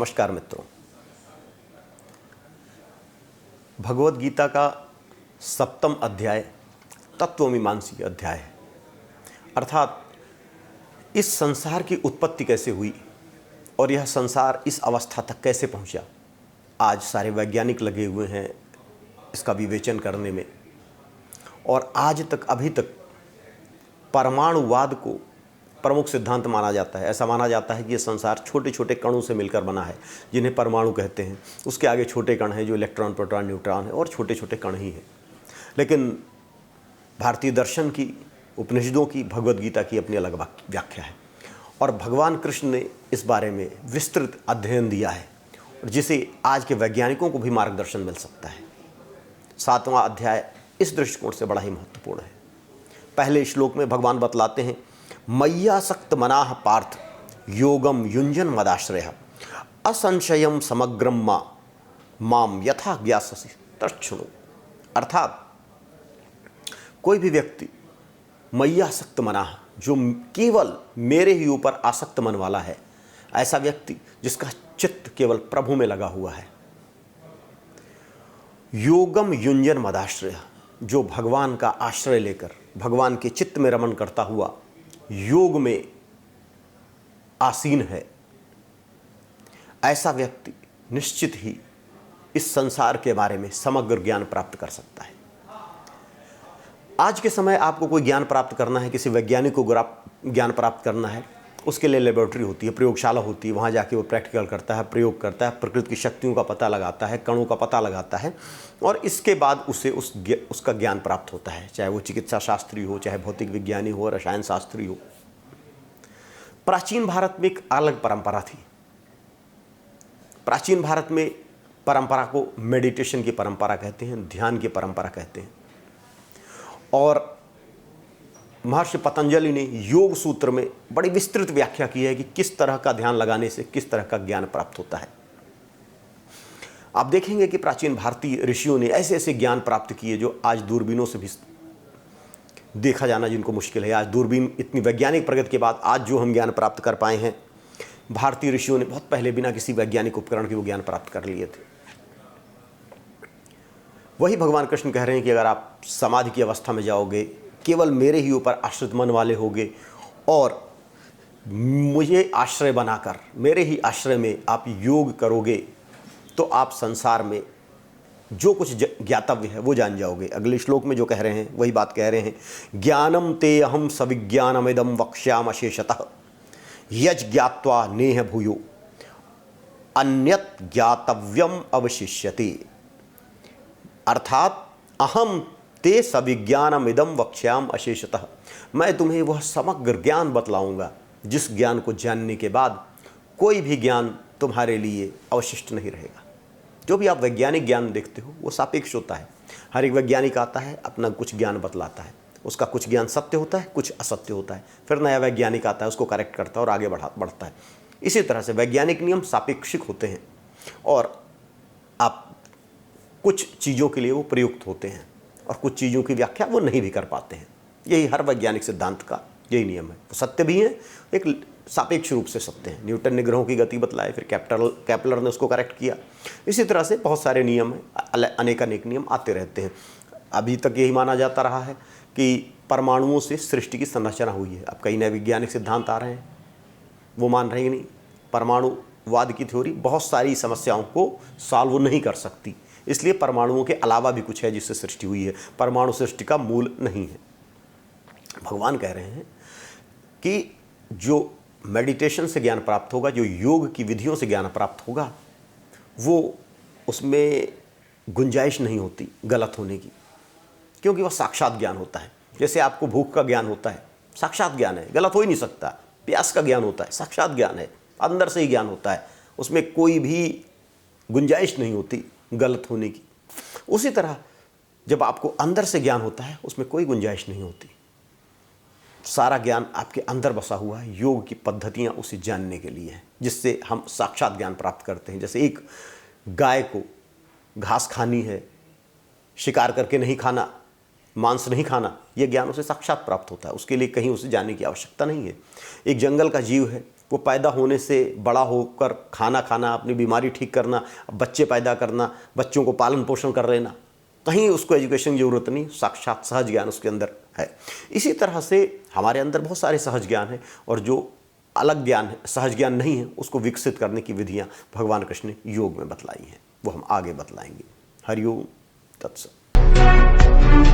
नमस्कार मित्रों। भगवद गीता का 7वां अध्याय तत्वमीमांसी अध्याय है। अर्थात इस संसार की उत्पत्ति कैसे हुई और यह संसार इस अवस्था तक कैसे पहुंचा, आज सारे वैज्ञानिक लगे हुए हैं इसका विवेचन करने में। और आज तक अभी तक परमाणुवाद को प्रमुख सिद्धांत माना जाता है। ऐसा माना जाता है कि यह संसार छोटे छोटे कणों से मिलकर बना है, जिन्हें परमाणु कहते हैं। उसके आगे छोटे कण हैं जो इलेक्ट्रॉन, प्रोटॉन, न्यूट्रॉन है, और छोटे छोटे कण ही हैं। लेकिन भारतीय दर्शन की, उपनिषदों की, भगवद गीता की अपनी अलग व्याख्या है और भगवान कृष्ण ने इस बारे में विस्तृत अध्ययन दिया है, जिसे आज के वैज्ञानिकों को भी मार्गदर्शन मिल सकता है। 7वां अध्याय इस दृष्टिकोण से बड़ा ही महत्वपूर्ण है। पहले श्लोक में भगवान बतलाते हैं, मय्यासक्त मनाः पार्थ योगम युंजन मदाश्रय असंशयम समग्रम माम यथा ज्ञास्यसि तच्छृणु। अर्थात कोई भी व्यक्ति मय्यासक्त मनाः, जो केवल मेरे ही ऊपर आसक्त मन वाला है, ऐसा व्यक्ति जिसका चित्त केवल प्रभु में लगा हुआ है। योगम युंजन मदाश्रय, जो भगवान का आश्रय लेकर भगवान के चित्त में रमन करता हुआ योग में आसीन है, ऐसा व्यक्ति निश्चित ही इस संसार के बारे में समग्र ज्ञान प्राप्त कर सकता है। आज के समय आपको कोई ज्ञान प्राप्त करना है, किसी वैज्ञानिक को ज्ञान प्राप्त करना है, उसके लिए लेबोरेटरी होती है, प्रयोगशाला होती है। वहाँ जाके वो प्रैक्टिकल करता है, प्रयोग करता है, प्रकृति की शक्तियों का पता लगाता है, कणों का पता लगाता है, और इसके बाद उसे उसका ज्ञान प्राप्त होता है। चाहे वो चिकित्सा शास्त्री हो, चाहे भौतिक विज्ञानी हो, रसायन शास्त्री हो। प्राचीन भारत में एक अलग परंपरा थी। प्राचीन भारत में परंपरा को मेडिटेशन की परंपरा कहते हैं, ध्यान की परंपरा कहते हैं। और महर्षि पतंजलि ने योग सूत्र में बड़ी विस्तृत व्याख्या की है कि किस तरह का ध्यान लगाने से किस तरह का ज्ञान प्राप्त होता है। आप देखेंगे कि प्राचीन भारतीय ऋषियों ने ऐसे ऐसे ज्ञान प्राप्त किए जो आज दूरबीनों से भी देखा जाना जिनको मुश्किल है। आज दूरबीन, इतनी वैज्ञानिक प्रगति के बाद आज जो हम ज्ञान प्राप्त कर पाए हैं, भारतीय ऋषियों ने बहुत पहले बिना किसी वैज्ञानिक उपकरण के वो ज्ञान प्राप्त कर लिए थे। वही भगवान कृष्ण कह रहे हैं कि अगर आप समाधि की अवस्था में जाओगे, केवल मेरे ही ऊपर आश्रित मन वाले होगे और मुझे आश्रय बनाकर मेरे ही आश्रय में आप योग करोगे, तो आप संसार में जो कुछ ज्ञातव्य है वो जान जाओगे। अगले श्लोक में जो कह रहे हैं वही बात कह रहे हैं, ज्ञानम ते अहम सविज्ञानमिदं वक्ष्यामशेषतः यज् ज्ञात्वा नेह भूयो अन्यत् ज्ञातव्यम अवशिष्यते। अर्थात अहम ते सविज्ञानमिदं वक्ष्याम अशेषतः, मैं तुम्हें वह समग्र ज्ञान बतलाऊंगा जिस ज्ञान को जानने के बाद कोई भी ज्ञान तुम्हारे लिए अवशिष्ट नहीं रहेगा। जो भी आप वैज्ञानिक ज्ञान देखते हो वो सापेक्ष होता है। हर एक वैज्ञानिक आता है, अपना कुछ ज्ञान बतलाता है, उसका कुछ ज्ञान सत्य होता है, कुछ असत्य होता है। फिर नया वैज्ञानिक आता है, उसको करेक्ट करता है और आगे बढ़ता है। इसी तरह से वैज्ञानिक नियम सापेक्षिक होते हैं और आप कुछ चीज़ों के लिए वो प्रयुक्त होते हैं और कुछ चीज़ों की व्याख्या वो नहीं भी कर पाते हैं। यही हर वैज्ञानिक सिद्धांत का यही नियम है। वो सत्य भी है, एक सापेक्ष रूप से सत्य है। न्यूटन ने ग्रहों की गति बतलाए, फिर कैपलर ने उसको करेक्ट किया। इसी तरह से बहुत सारे नियम हैं, अनेक नियम आते रहते हैं। अभी तक यही माना जाता रहा है कि परमाणुओं से सृष्टि की संरचना हुई है। अब कई नए वैज्ञानिक सिद्धांत आ रहे हैं, वो मान रहे नहीं। परमाणुवाद की थ्योरी बहुत सारी समस्याओं को सॉल्व नहीं कर सकती, इसलिए परमाणुओं के अलावा भी कुछ है जिससे सृष्टि हुई है। परमाणु सृष्टि का मूल नहीं है। भगवान कह रहे हैं कि जो मेडिटेशन से ज्ञान प्राप्त होगा, जो योग की विधियों से ज्ञान प्राप्त होगा, वो उसमें गुंजाइश नहीं होती गलत होने की, क्योंकि वह साक्षात ज्ञान होता है। जैसे आपको भूख का ज्ञान होता है, साक्षात ज्ञान है, गलत हो ही नहीं सकता। प्यास का ज्ञान होता है, साक्षात ज्ञान है, अंदर से ही ज्ञान होता है, उसमें कोई भी गुंजाइश नहीं होती गलत होने की। उसी तरह जब आपको अंदर से ज्ञान होता है, उसमें कोई गुंजाइश नहीं होती। सारा ज्ञान आपके अंदर बसा हुआ है। योग की पद्धतियाँ उसे जानने के लिए हैं, जिससे हम साक्षात ज्ञान प्राप्त करते हैं। जैसे एक गाय को घास खानी है, शिकार करके नहीं खाना, मांस नहीं खाना, यह ज्ञान उसे साक्षात प्राप्त होता है। उसके लिए कहीं उसे जाने की आवश्यकता नहीं है। एक जंगल का जीव है, वो पैदा होने से बड़ा होकर खाना खाना, अपनी बीमारी ठीक करना, बच्चे पैदा करना, बच्चों को पालन पोषण कर लेना, कहीं उसको एजुकेशन की ज़रूरत नहीं, साक्षात सहज ज्ञान उसके अंदर है। इसी तरह से हमारे अंदर बहुत सारे सहज ज्ञान हैं, और जो अलग ज्ञान है, सहज ज्ञान नहीं है, उसको विकसित करने की विधियाँ भगवान कृष्ण ने योग में बतलाई हैं, वो हम आगे बतलाएंगे। हरिओम तत्सत।